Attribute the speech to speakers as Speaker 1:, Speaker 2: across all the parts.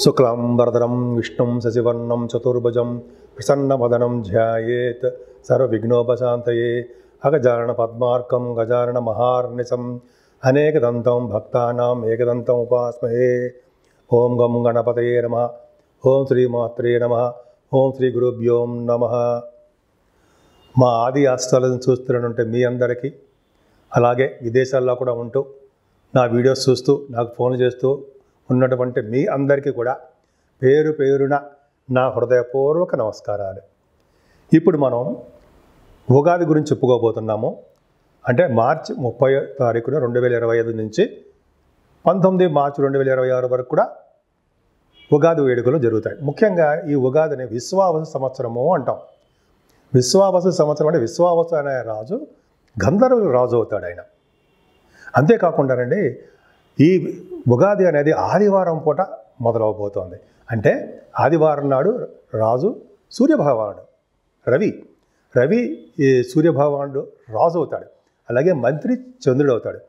Speaker 1: శుక్లాంబరధరం విష్ణుం శశివర్ణం చతుర్భుజం ప్రసన్నవదనం ధ్యాయేత్ సర్వవిఘ్నోపశాంతయే అగజానన పద్మార్కం గజానన మహార్నిశం అనేకదంతం భక్తానాం ఏకదంతం ఉపాస్మహే. ఓం గం గణపతయే నమః. ఓం శ్రీమాత్రే నమః. ఓం శ్రీ గురుభ్యో నమః. మా ఆది ఆస్థాలను చూస్తున్నట్టు మీ అందరికీ, అలాగే విదేశాల్లో కూడా ఉంటూ నా వీడియోస్ చూస్తూ నాకు ఫోన్ చేస్తూ ఉన్నటువంటి మీ అందరికీ కూడా పేరు పేరున నా హృదయపూర్వక నమస్కారాలు. ఇప్పుడు మనం ఉగాది గురించి చెప్పుకోబోతున్నాము. అంటే మార్చి 30 తారీఖున 2025 నుంచి 19 మార్చి 2026 వరకు కూడా ఉగాది వేడుకలు జరుగుతాయి. ముఖ్యంగా ఈ ఉగాదిని విశ్వావసు సంవత్సరము అంటాం. విశ్వావసు సంవత్సరం అంటే విశ్వావసు అనే రాజు గంధర్వుల రాజు అవుతాడు ఆయన. అంతేకాకుండానండి, ఈ ఉగాది అనేది ఆదివారం పూట మొదలవబోతోంది. అంటే ఆదివారం నాడు రాజు సూర్యభగవానుడు రవి ఈ సూర్యభగవానుడు రాజు అవుతాడు. అలాగే మంత్రి చంద్రుడు అవుతాడు.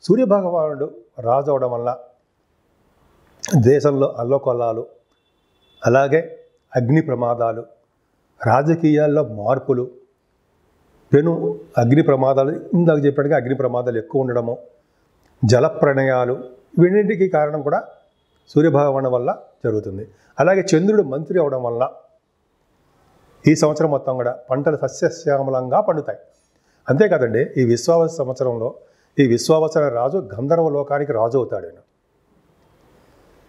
Speaker 1: సూర్యభగవానుడు రాజు అవడం వల్ల దేశంలో అల్లకొల్లాలు, అలాగే అగ్ని ప్రమాదాలు, రాజకీయాల్లో మార్పులు, అగ్ని ప్రమాదాలు, ఇందాక చెప్పినట్టుగా అగ్ని ప్రమాదాలు ఎక్కువ ఉండడము, జలప్రణయాలు, వీటికి కారణం కూడా సూర్యభగవాను వల్ల జరుగుతుంది. అలాగే చంద్రుడు మంత్రి అవడం వల్ల ఈ సంవత్సరం మొత్తం కూడా పంటలు సస్యశ్యామలంగా పండుతాయి. అంతేకాదండి, ఈ విశ్వావసు సంవత్సరంలో ఈ విశ్వావసు అనే రాజు గంధర్వ లోకానికి రాజు అవుతాడు ఆయన.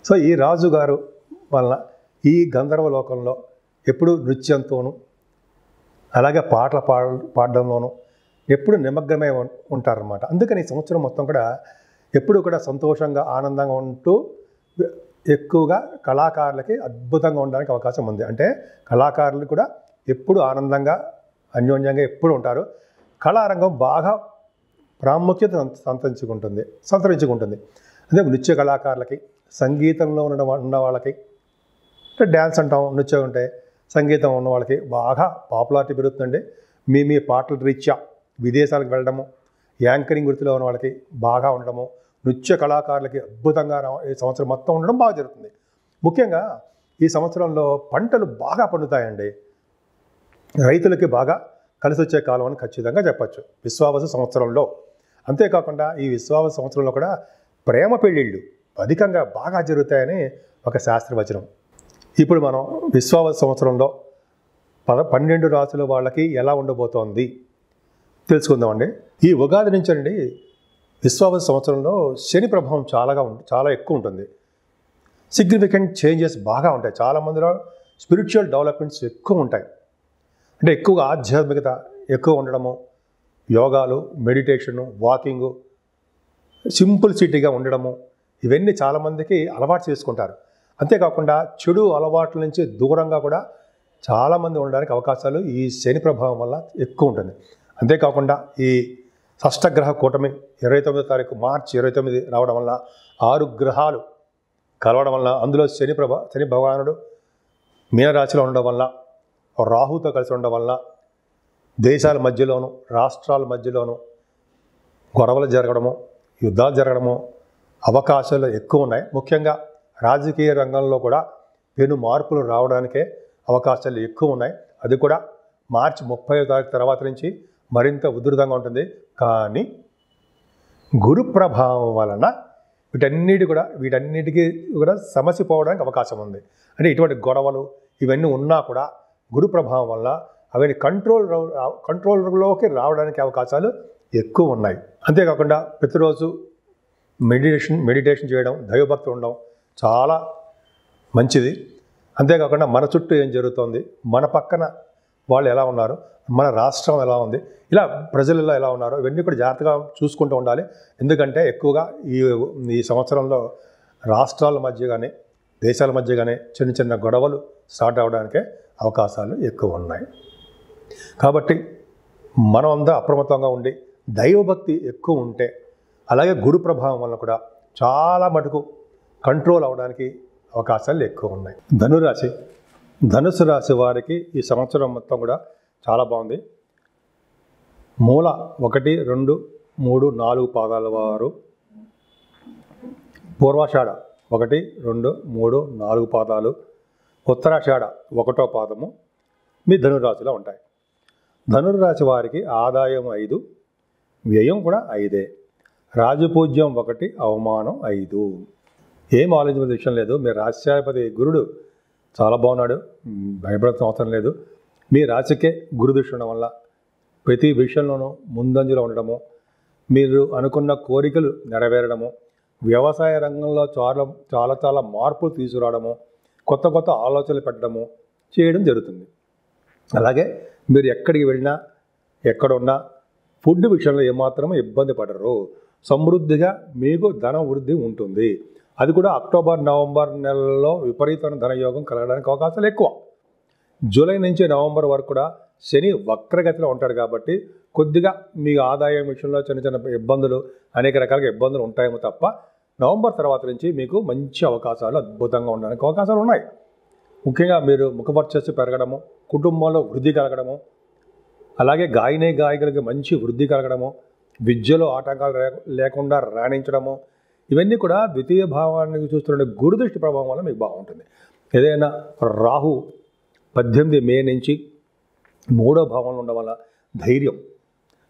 Speaker 1: సో ఈ రాజుగారు వల్ల ఈ గంధర్వ లోకంలో ఎప్పుడు నృత్యంతోనూ, అలాగే పాటలు పాడడంలోనూ ఎప్పుడు నిమగ్నమై ఉంటారన్నమాట. అందుకని ఈ సంవత్సరం మొత్తం కూడా ఎప్పుడు కూడా సంతోషంగా ఆనందంగా ఉంటూ ఎక్కువగా కళాకారులకి అద్భుతంగా ఉండడానికి అవకాశం ఉంది. అంటే కళాకారులు కూడా ఎప్పుడు ఆనందంగా అన్యోన్యంగా ఎప్పుడు ఉంటారు. కళారంగం బాగా ప్రాముఖ్యత సంతరించుకుంటుంది. అదే నృత్య కళాకారులకి, సంగీతంలో ఉన్న వాళ్ళకి, అంటే డ్యాన్స్ అంటాం, నృత్యం ఉంటే సంగీతం ఉన్న వాళ్ళకి బాగా పాపులారిటీ పెరుగుతుందండి. మీ పాటల రీత్యా విదేశాలకు వెళ్ళడము, యాంకరింగ్ వృత్తిలో ఉన్న వాళ్ళకి బాగా ఉండడము, నృత్య కళాకారులకి అద్భుతంగా ఈ సంవత్సరం మొత్తం ఉండడం బాగా జరుగుతుంది. ముఖ్యంగా ఈ సంవత్సరంలో పంటలు బాగా పండుతాయండి. రైతులకి బాగా కలిసి వచ్చే కాలం అని ఖచ్చితంగా చెప్పచ్చు విశ్వావసు సంవత్సరంలో. అంతేకాకుండా ఈ విశ్వావసు సంవత్సరంలో కూడా ప్రేమ పెళ్ళిళ్ళు అధికంగా బాగా జరుగుతాయని ఒక శాస్త్రవచనం. ఇప్పుడు మనం విశ్వావసు సంవత్సరంలో 12 రాసుల వాళ్ళకి ఎలా ఉండబోతోంది తెలుసుకుందామండి. ఈ ఉగాది నుంచి అండి విశ్వావసు సంవత్సరంలో శని ప్రభావం చాలా ఎక్కువ ఉంటుంది. సిగ్నిఫికెంట్ చేంజెస్ బాగా ఉంటాయి. చాలామందిలో స్పిరిచువల్ డెవలప్మెంట్స్ ఎక్కువ ఉంటాయి. అంటే ఎక్కువగా ఆధ్యాత్మికత ఎక్కువ ఉండడము, యోగాలు, మెడిటేషను, వాకింగు, సింపుల్సిటీగా ఉండడము, ఇవన్నీ చాలామందికి అలవాటు చేసుకుంటారు. అంతేకాకుండా చెడు అలవాట్ల నుంచి దూరంగా కూడా చాలామంది ఉండడానికి అవకాశాలు ఈ శని ప్రభావం వల్ల ఎక్కువ ఉంటుంది. అంతేకాకుండా ఈ షష్టగ్రహ కూటమి 29వ తారీఖు మార్చి 29 రావడం వల్ల 6 గ్రహాలు కలవడం వల్ల, అందులో శని భగవానుడు మీనరాశిలో ఉండడం వల్ల, రాహుతో కలిసి ఉండడం వల్ల దేశాల మధ్యలోనూ రాష్ట్రాల మధ్యలోనూ గొడవలు జరగడము, యుద్ధాలు జరగడము అవకాశాలు ఎక్కువ ఉన్నాయి. ముఖ్యంగా రాజకీయ రంగంలో కూడా పెను మార్పులు రావడానికే అవకాశాలు ఎక్కువ ఉన్నాయి. అది కూడా మార్చి 30వ తారీఖు తర్వాత నుంచి మరింత ఉధృతంగా ఉంటుంది. కానీ గురు ప్రభావం వలన వీటన్నిటికీ కూడా సమస్య పోవడానికి అవకాశం ఉంది. అంటే ఇటువంటి గొడవలు ఇవన్నీ ఉన్నా కూడా గురు ప్రభావం వల్ల అవన్నీ కంట్రోల్లోకి రావడానికి అవకాశాలు ఎక్కువ ఉన్నాయి. అంతేకాకుండా ప్రతిరోజు మెడిటేషన్ చేయడం, దైవభక్తి ఉండడం చాలా మంచిది. అంతేకాకుండా మన చుట్టూ ఏం జరుగుతోంది, మన పక్కన వాళ్ళు ఎలా ఉన్నారు, మన రాష్ట్రం ఎలా ఉంది, ఇలా ప్రజలలో ఎలా ఉన్నారు, ఇవన్నీ కూడా జాగ్రత్తగా చూసుకుంటూ ఉండాలి. ఎందుకంటే ఎక్కువగా ఈ సంవత్సరంలో రాష్ట్రాల మధ్య కానీ దేశాల మధ్య కానీ చిన్న గొడవలు స్టార్ట్ అవడానికే అవకాశాలు ఎక్కువ ఉన్నాయి. కాబట్టి మనం అంతా అప్రమత్తంగా ఉండి దైవభక్తి ఎక్కువ ఉంటే, అలాగే గురు ప్రభావం వల్ల కూడా చాలా మటుకు కంట్రోల్ అవడానికి అవకాశాలు ఎక్కువ ఉన్నాయి. ధనుసు రాశి వారికి ఈ సంవత్సరం మొత్తం కూడా చాలా బాగుంది. మూల 1, 2, 3, 4 పాదాల వారు పూర్వాషాఢ 1, 2, 3, 4 పాదాలు, ఉత్తరాషాఢ 1వ పాదము మీ ధనురాశిలో ఉంటాయి. ధనుర్రాశి వారికి ఆదాయం 5, వ్యయం కూడా 5. రాజపూజ్యం 1, అవమానం 5. ఏం ఆలోచించిన విషయం లేదు. మీ రాశ్యాధిపతి గురుడు చాలా బాగున్నాడు, భయపడాల్సిన అవసరం లేదు. మీ రాశికే గురుదృష్టి ఉండడం వల్ల ప్రతి విషయంలోనూ ముందంజలో ఉండడము, మీరు అనుకున్న కోరికలు నెరవేరడము, వ్యవసాయ రంగంలో చాలా మార్పులు తీసుకురావడము, కొత్త ఆలోచనలు పెట్టడము చేయడం జరుగుతుంది. అలాగే మీరు ఎక్కడికి వెళ్ళినా ఎక్కడున్నా ఫుడ్ విషయంలో ఏమాత్రం ఇబ్బంది పడరు. సమృద్ధిగా మీకు ధన వృద్ధి ఉంటుంది. అది కూడా అక్టోబర్, నవంబర్ నెలల్లో విపరీతమైన ధనయోగం కలగడానికి అవకాశాలు ఎక్కువ. జూలై నుంచి నవంబర్ వరకు కూడా శని వక్రగతిలో ఉంటాడు కాబట్టి కొద్దిగా మీ ఆదాయం విషయంలో చిన్న ఇబ్బందులు, అనేక రకాలుగా ఇబ్బందులు ఉంటాయేమో తప్ప నవంబర్ తర్వాత నుంచి మీకు మంచి అవకాశాలు అద్భుతంగా ఉండడానికి అవకాశాలు ఉన్నాయి. ముఖ్యంగా మీరు ముఖవర్చస్సు పెరగడము, కుటుంబంలో వృద్ధి కలగడము, అలాగే గాయకులకి మంచి వృద్ధి కలగడము, విద్యలో ఆటంకాలు లేకుండా రాణించడము, ఇవన్నీ కూడా ద్వితీయ భావానికి చూస్తున్న గురుదృష్టి ప్రభావం వల్ల మీకు బాగుంటుంది. ఏదైనా రాహు 18 మే నుంచి 3వ భావంలో ఉండడం వల్ల ధైర్యం,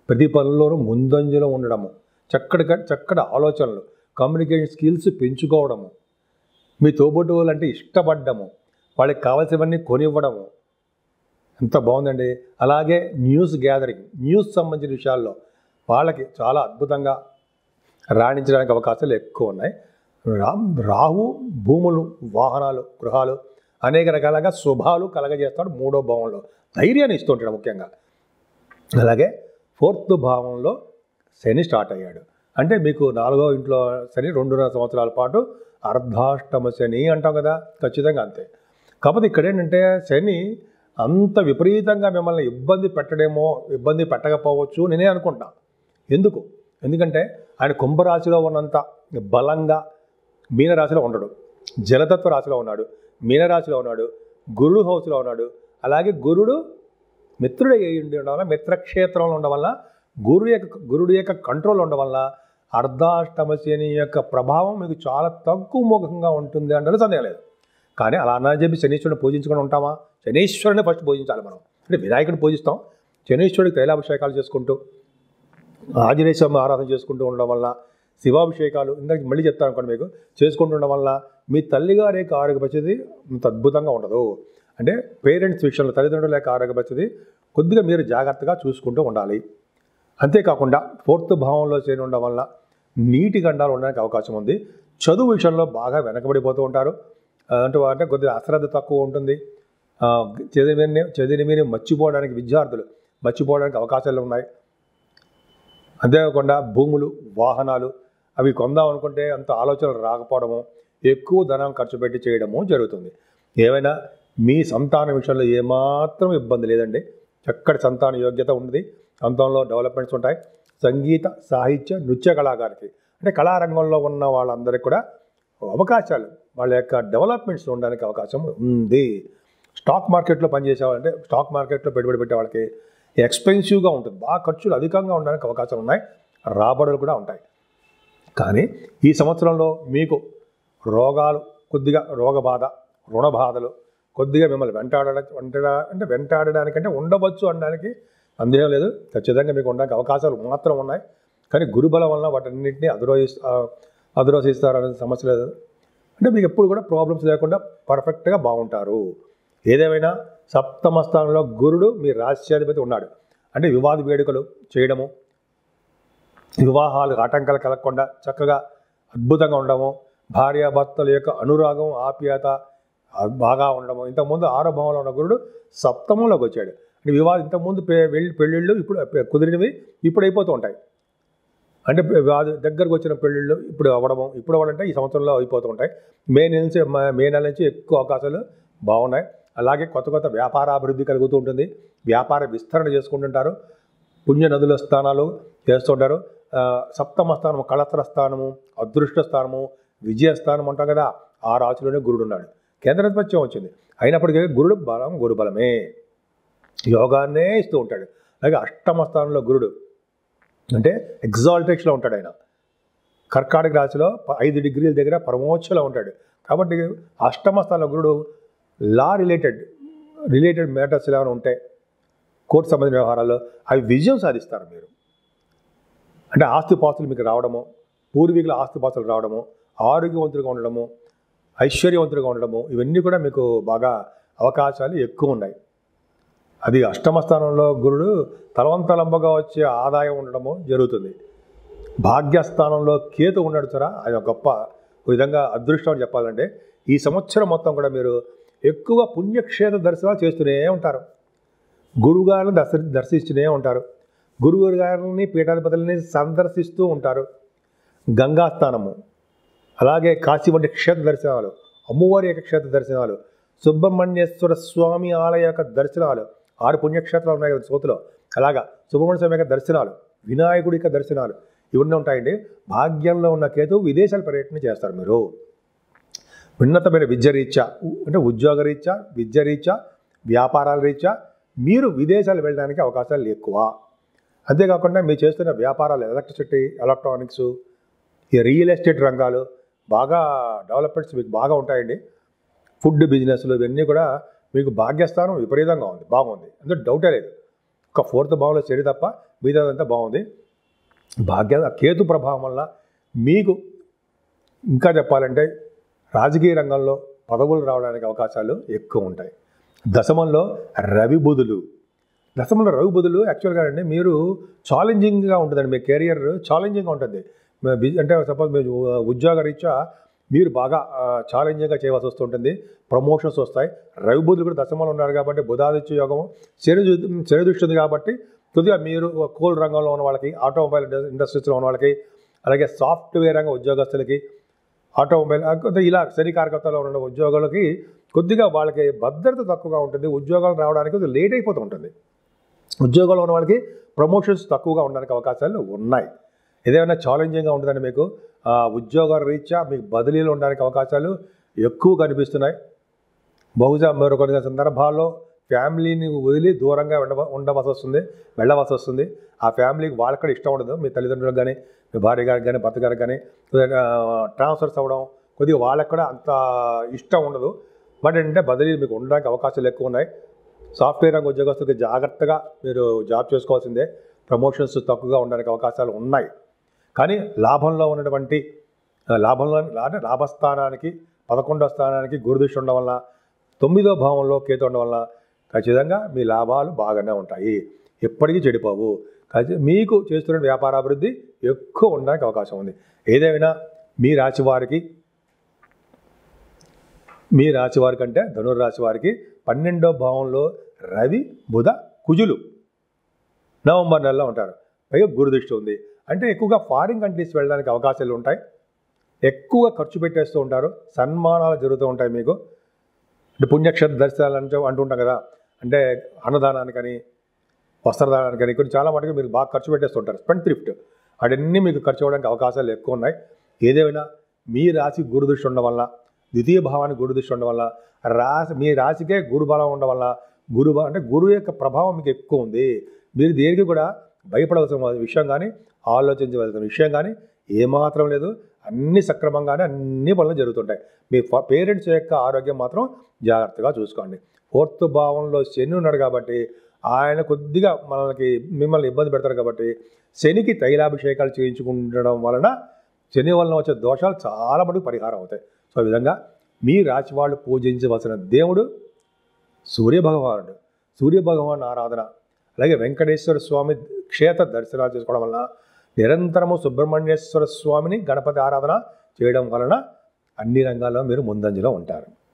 Speaker 1: ప్రతి పనుల్లోనూ ముందంజలో ఉండడము, చక్కటి ఆలోచనలు, కమ్యూనికేషన్ స్కిల్స్ పెంచుకోవడము, మీ తోబుట్టువులు అంటే ఇష్టపడ్డము, వాళ్ళకి కావాల్సినవన్నీ కొనివ్వడము, ఎంత బాగుందండి. అలాగే న్యూస్ గ్యాదరింగ్, న్యూస్ సంబంధించిన విషయాల్లో వాళ్ళకి చాలా అద్భుతంగా రాణించడానికి అవకాశాలు ఎక్కువ ఉన్నాయి. రాహు భూములు, వాహనాలు, గృహాలు, అనేక రకాలుగా శుభాలు కలగజేస్తాడు 3వ భావంలో, ధైర్యాన్ని ఇస్తుంటాడు ముఖ్యంగా. అలాగే 4th భావంలో శని స్టార్ట్ అయ్యాడు. అంటే మీకు 4వ ఇంట్లో శని 2.5 సంవత్సరాల పాటు అర్ధాష్టమ శని అంటాం కదా, ఖచ్చితంగా అంతే. కాకపోతే ఇక్కడ ఏంటంటే శని అంత విపరీతంగా మిమ్మల్ని ఇబ్బంది పెట్టకపోవచ్చు నేనే అనుకుంటా. ఎందుకంటే ఆయన కుంభరాశిలో ఉన్నంత బలంగా మీనరాశిలో ఉండడు, జలతత్వ రాశిలో ఉన్నాడు, మీనరాశిలో ఉన్నాడు, గురుడు హౌస్లో ఉన్నాడు. అలాగే గురుడు మిత్రుడు ఉండడం వల్ల, మిత్రక్షేత్రంలో ఉండడం వల్ల, గురుడు యొక్క కంట్రోల్ ఉండడం వల్ల అర్ధాష్టమ శని యొక్క ప్రభావం మీకు చాలా తగ్గుముఖంగా ఉంటుంది అంటే సందేహం లేదు. కానీ అలా అన్నా చెప్పి శనీశ్వరుని పూజించుకొని ఉంటామా? శనీశ్వరుని ఫస్ట్ పూజించాలి మనం. అంటే వినాయకుడిని పూజిస్తాం, శనీశ్వరుడికి తైలాభిషేకాలు చేసుకుంటూ, ఆంజనేయ స్వామి ఆరాధన చేసుకుంటూ ఉండడం వల్ల, శివాభిషేకాలు ఇందాక మళ్ళీ చెప్తాను అనుకోండి మీకు, చేసుకుంటుండడం వల్ల మీ తల్లిగారి యొక్క ఆరోగ్య పరిస్థితి అంత అద్భుతంగా ఉండదు. అంటే పేరెంట్స్ విషయంలో తల్లిదండ్రుల యొక్క ఆరోగ్య పరిస్థితి కొద్దిగా మీరు జాగ్రత్తగా చూసుకుంటూ ఉండాలి. అంతేకాకుండా 4th భావంలో చేరి ఉండడం వల్ల నీటి గండాలు ఉండడానికి అవకాశం ఉంది. చదువు విషయంలో బాగా వెనకబడిపోతూ ఉంటారు. అంటే కొద్దిగా అశ్రద్ధ తక్కువ ఉంటుంది. చదివిని మర్చిపోవడానికి విద్యార్థులు మర్చిపోవడానికి అవకాశాలు ఉన్నాయి. అంతేకాకుండా భూములు, వాహనాలు అవి కొందాం అనుకుంటే అంత ఆలోచనలు రాకపోవడము, ఎక్కువ ధనం ఖర్చు పెట్టి చేయడము జరుగుతుంది. ఏమైనా మీ సంతాన విషయంలో ఏమాత్రం ఇబ్బంది లేదండి. చక్కటి సంతాన యోగ్యత ఉంది, సంతానంలో డెవలప్మెంట్స్ ఉంటాయి. సంగీత, సాహిత్య, నృత్య కళాకారులకి అంటే కళారంగంలో ఉన్న వాళ్ళందరికీ కూడా అవకాశాలు, వాళ్ళ యొక్క డెవలప్మెంట్స్ ఉండడానికి అవకాశం ఉంది. స్టాక్ మార్కెట్లో పనిచేసేవాళ్ళంటే స్టాక్ మార్కెట్లో పెట్టుబడి పెట్టే వాళ్ళకి ఎక్స్పెన్సివ్గా ఉంటుంది, బాగా ఖర్చులు అధికంగా ఉండడానికి అవకాశాలు ఉన్నాయి, రాబడులు కూడా ఉంటాయి. కానీ ఈ సంవత్సరంలో మీకు రోగాలు, కొద్దిగా రోగబాధ, రుణ బాధలు కొద్దిగా మిమ్మల్ని వెంటాడడానికంటే ఉండవచ్చు అనడానికి సందేహం లేదు. ఖచ్చితంగా మీకు ఉండడానికి అవకాశాలు మాత్రం ఉన్నాయి. కానీ గురుబలం వలన వాటన్నింటినీ అధిరోహిస్తారనే సమస్య లేదు. అంటే మీకు ఎప్పుడు కూడా ప్రాబ్లమ్స్ లేకుండా పర్ఫెక్ట్గా బాగుంటారు. ఏదేమైనా 7వ స్థానంలో గురుడు మీ రాశ్యాధిపతి ఉన్నాడు. అంటే వివాద వేడుకలు చేయడము, వివాహాలు ఆటంకాలు కలగకుండా చక్కగా అద్భుతంగా ఉండడము, భార్యాభర్తల యొక్క అనురాగం, ఆప్యాయత బాగా ఉండడము. ఇంతకుముందు 6వ భావంలో ఉన్న గురుడు 7మలోకి వచ్చాడు. అంటే వివాహం ఇంతకుముందు పెళ్ళిళ్ళు ఇప్పుడు కుదిరినవి ఇప్పుడు అయిపోతూ ఉంటాయి. అంటే దగ్గరకు వచ్చిన పెళ్ళిళ్ళు ఇప్పుడు అవ్వడంటే ఈ సంవత్సరంలో అయిపోతూ ఉంటాయి. మే నెల నుంచి ఎక్కువ అవకాశాలు బాగున్నాయి. అలాగే కొత్త వ్యాపారాభివృద్ధి కలుగుతూ ఉంటుంది, వ్యాపార విస్తరణ చేసుకుంటుంటారు, పుణ్య నదుల స్థానాలు చేస్తుంటారు. 7వ స్థానము కళత్ర స్థానము, అదృష్ట స్థానము, విజయస్థానం అంటాం కదా, ఆ రాశిలోనే గురుడు ఉన్నాడు. కేంద్రాధిపత్యం వచ్చింది, అయినప్పటికీ గురు బలమే యోగాన్నే ఇస్తూ ఉంటాడు. అలాగే 8వ స్థానంలో గురుడు అంటే ఎగ్జాల్టేషన్లో ఉంటాడు ఆయన. కర్కాటక రాశిలో 5 డిగ్రీల దగ్గర పరమోచ్చలో ఉంటాడు. కాబట్టి అష్టమ స్థానంలో గురుడు లా రిలేటెడ్ మ్యాటర్స్ ఏమైనా ఉంటాయి, కోర్టు సంబంధించిన వ్యవహారాల్లో అవి విజయం సాధిస్తారు మీరు. అంటే ఆస్తిపాస్తులు మీకు రావడము, పూర్వీకుల ఆస్తిపాస్తులు రావడము, ఆరోగ్యవంతులుగా ఉండడము, ఐశ్వర్యవంతులుగా ఉండడము, ఇవన్నీ కూడా మీకు బాగా అవకాశాలు ఎక్కువ ఉన్నాయి. అది అష్టమ స్థానంలో గురుడు తలవంతలంబగా వచ్చే ఆదాయం ఉండడము జరుగుతుంది. భాగ్యస్థానంలో కేతు ఉన్నాడు సరే, అది ఒక గొప్ప విధంగా అదృష్టం అని చెప్పాలంటే. ఈ సంవత్సరం మొత్తం కూడా మీరు ఎక్కువ పుణ్యక్షేత్ర దర్శనాలు చేస్తూనే ఉంటారు. గురువుగారిని దర్శిస్తూనే ఉంటారు. గురువు గారిని పీఠాధిపతులని సందర్శిస్తూ ఉంటారు. గంగాస్థానము, అలాగే కాశీ వంటి క్షేత్ర దర్శనాలు, అమ్మవారి యొక్క క్షేత్ర దర్శనాలు, సుబ్రహ్మణ్యేశ్వర స్వామి ఆలయ యొక్క దర్శనాలు, 6 పుణ్యక్షేత్రాలు ఉన్నాయి కదా సోతులో, అలాగా సుబ్రహ్మణ్య స్వామి యొక్క దర్శనాలు, వినాయకుడి యొక్క దర్శనాలు, ఇవన్నీ ఉంటాయండి. భాగ్యంలో ఉన్న కేతు విదేశాల పర్యటన చేస్తారు మీరు. ఉన్నతమైన విద్యారీత్యా, అంటే ఉద్యోగ రీత్యా, విద్యారీత్యా, వ్యాపారాల రీత్యా మీరు విదేశాలు వెళ్ళడానికి అవకాశాలు ఎక్కువ. అంతేకాకుండా మీరు చేస్తున్న వ్యాపారాలు, ఎలక్ట్రిసిటీ, ఎలక్ట్రానిక్స్, ఈ రియల్ ఎస్టేట్ రంగాలు బాగా డెవలప్మెంట్స్ మీకు బాగా ఉంటాయండి. ఫుడ్ బిజినెస్లు ఇవన్నీ కూడా మీకు భాగ్యస్థానం విపరీతంగా ఉంది, బాగుంది, అందులో డౌటే లేదు. ఒక 4th భావంలో శని తప్ప మిగతాదంతా బాగుంది. కేతు ప్రభావం వల్ల మీకు ఇంకా చెప్పాలంటే రాజకీయ రంగంలో పదవులు రావడానికి అవకాశాలు ఎక్కువ ఉంటాయి. దశమంలో రవి బుధులు యాక్చువల్గా అండి మీరు ఛాలెంజింగ్గా ఉంటుందండి. మీ కెరియర్ ఛాలెంజింగ్గా ఉంటుంది. అంటే సపోజ్ మీరు ఉద్యోగ రీత్యా మీరు బాగా ఛాలెంజింగ్గా చేయవలసి వస్తుంటుంది. ప్రమోషన్స్ వస్తాయి. రవి బుధులు కూడా దశమంలో ఉన్నారు కాబట్టి బుధాదిత్య యోగం, శని దృష్టి ఉంది కాబట్టి కొద్దిగా మీరు కోల్ రంగంలో ఉన్న వాళ్ళకి, ఆటోమొబైల్ ఇండస్ట్రీస్లో ఉన్న వాళ్ళకి, అలాగే సాఫ్ట్వేర్ రంగ ఉద్యోగస్తులకి, ఆటోమొబైల్ ఇలా శని కారకత్వంలో ఉన్న ఉద్యోగులకి కొద్దిగా వాళ్ళకి భద్రత తక్కువగా ఉంటుంది. ఉద్యోగాలు రావడానికి కొద్దిగా లేట్ అయిపోతూ ఉంటుంది. ఉద్యోగాల్లో ఉన్న వాళ్ళకి ప్రమోషన్స్ తక్కువగా ఉండడానికి అవకాశాలు ఉన్నాయి. ఏదైనా ఛాలెంజింగ్గా ఉంటుందని మీకు ఉద్యోగాల రీత్యా మీకు బదిలీలు ఉండడానికి అవకాశాలు ఎక్కువ కనిపిస్తున్నాయి. బహుశా మరో కొన్ని సందర్భాల్లో ఫ్యామిలీని వదిలి దూరంగా వెళ్ళవలసి వస్తుంది. ఆ ఫ్యామిలీకి వాళ్ళకి కూడా ఇష్టం ఉండదు. మీ తల్లిదండ్రులకు కానీ, మీ భార్య గారికి కానీ, భర్త గారికి కానీ ట్రాన్స్ఫర్స్ అవ్వడం కొద్దిగా వాళ్ళకి కూడా అంత ఇష్టం ఉండదు. బట్ ఏంటంటే బదిలీలు మీకు ఉండడానికి అవకాశాలు ఎక్కువ ఉన్నాయి. సాఫ్ట్వేర్ రంగ ఉద్యోగస్తులకి జాగ్రత్తగా మీరు జాబ్ చేసుకోవాల్సిందే. ప్రమోషన్స్ తక్కువగా ఉండడానికి అవకాశాలు ఉన్నాయి. కానీ లాభస్థానానికి 11వ స్థానానికి గురుదృష్టి ఉండడం వల్ల, 9వ భావంలో కేతు ఉండడం వల్ల ఖచ్చితంగా మీ లాభాలు బాగానే ఉంటాయి, ఎప్పటికీ చెడిపోవు. మీకు చేస్తున్న వ్యాపారాభివృద్ధి ఎక్కువ ఉండడానికి అవకాశం ఉంది. ఏదైనా మీ రాశి వారికి అంటే ధనుర్రాశి వారికి 12వ భావంలో రవి, బుధ, కుజులు నవంబర్ నెలలో ఉంటారు. పైగా గురుదృష్టి ఉంది. అంటే ఎక్కువగా ఫారిన్ కంట్రీస్ వెళ్ళడానికి అవకాశాలు ఉంటాయి. ఎక్కువ ఖర్చు పెట్టేస్తూ ఉంటారు. సన్మానాలు జరుగుతూ ఉంటాయి మీకు. అంటే పుణ్యక్షేత్ర దర్శనాలు అంటుంటాం కదా, అంటే అన్నదానానికని, వస్త్రదానానికని కొన్ని చాలా మటుకు మీరు బాగా ఖర్చు పెట్టేస్తుంటారు. స్పెండ్ థ్రిఫ్ట్ అవన్నీ మీకు ఖర్చు అవ్వడానికి అవకాశాలు ఎక్కువ ఉన్నాయి. ఏదేమైనా మీ రాశి గురుదృష్టి ఉండడం వల్ల, ద్వితీయ భావానికి గురుదృష్టి ఉండడం వల్ల, మీ రాశికే గురుబలం ఉండడం వల్ల, అంటే గురువు యొక్క ప్రభావం మీకు ఎక్కువ ఉంది. మీరు దేనికి కూడా భయపడవలసిన విషయం కానీ, ఆలోచించవలసిన విషయం కానీ ఏమాత్రం లేదు. అన్ని సక్రమంగానే అన్ని పనులు జరుగుతుంటాయి. మీ పేరెంట్స్ యొక్క ఆరోగ్యం మాత్రం జాగ్రత్తగా చూసుకోండి. 4th భావంలో శని ఉన్నాడు కాబట్టి ఆయన కొద్దిగా మిమ్మల్ని ఇబ్బంది పెడతారు. కాబట్టి శనికి తైలాభిషేకాలు చేయించుకుంటడం వలన శని వలన వచ్చే దోషాలు చాలా మటుకు పరిహారం అవుతాయి. సో ఈ విధంగా మీ రాశి వాళ్ళు పూజించవలసిన దేవుడు సూర్యభగవానుడు ఆరాధన, అలాగే వెంకటేశ్వర స్వామి క్షేత్ర దర్శనాలు చేసుకోవడం వలన, నిరంతరము సుబ్రహ్మణ్యేశ్వర స్వామిని గణపతి ఆరాధన చేయడం వలన అన్ని రంగాల్లో మీరు ముందంజలో ఉంటారు.